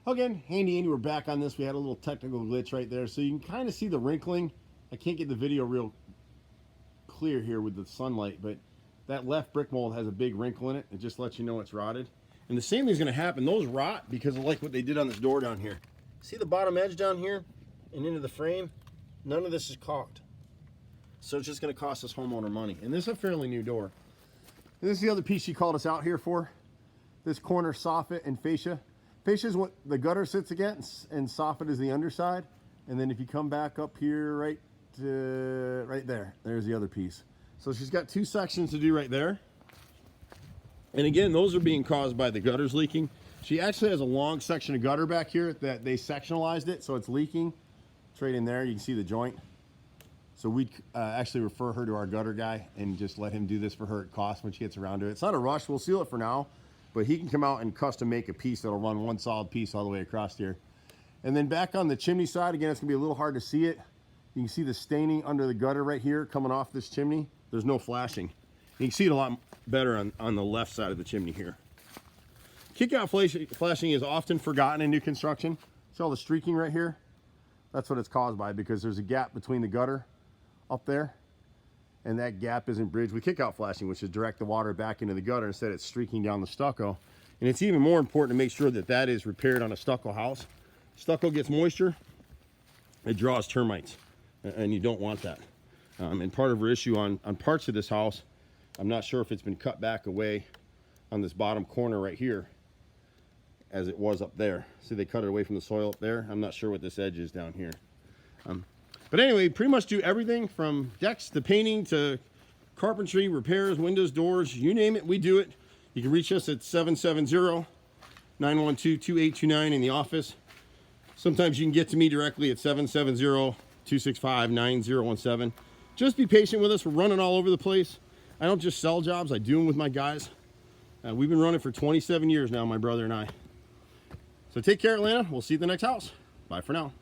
Again, handy Andy, we're back on this. We had a little technical glitch right there. So you can kind of see the wrinkling. I can't get the video real clear here with the sunlight, but that left brick mold has a big wrinkle in it. It just lets you know it's rotted. And the same thing's gonna happen. Those rot because of like what they did on this door down here. See the bottom edge down here and into the frame? None of this is caulked. So it's just gonna cost us homeowner money. And this is a fairly new door. And this is the other piece she called us out here for. This corner soffit and fascia. Fascia is what the gutter sits against, and soffit is the underside. And then if you come back up here, right there, there's the other piece. So she's got two sections to do right there. And again, those are being caused by the gutters leaking. She actually has a long section of gutter back here that they sectionalized it, so it's leaking. It's right in there. You can see the joint. So we'd actually refer her to our gutter guy and just let him do this for her at cost when she gets around to it. It's not a rush. We'll seal it for now. But he can come out and custom make a piece that'll run one solid piece all the way across here. And then back on the chimney side, again, it's gonna be a little hard to see it. You can see the staining under the gutter right here coming off this chimney. There's no flashing. You can see it a lot better on the left side of the chimney here. Kick-out flashing is often forgotten in new construction. See all the streaking right here? That's what it's caused by, because there's a gap between the gutter up there, and that gap isn't bridged with kick-out flashing, which is direct the water back into the gutter. Instead, it's streaking down the stucco. And it's even more important to make sure that that is repaired on a stucco house. Stucco gets moisture, it draws termites, and you don't want that. And part of our issue on parts of this house, I'm not sure if it's been cut back away on this bottom corner right here as it was up there. See, they cut it away from the soil up there. I'm not sure what this edge is down here. But anyway, pretty much do everything from decks to painting to carpentry, repairs, windows, doors, you name it, we do it. You can reach us at 770-912-2829 in the office. Sometimes you can get to me directly at 770-265-9017. Just be patient with us. We're running all over the place. I don't just sell jobs, I do them with my guys. We've been running for 27 years now, my brother and I. So take care, Atlanta. We'll see you at the next house. Bye for now.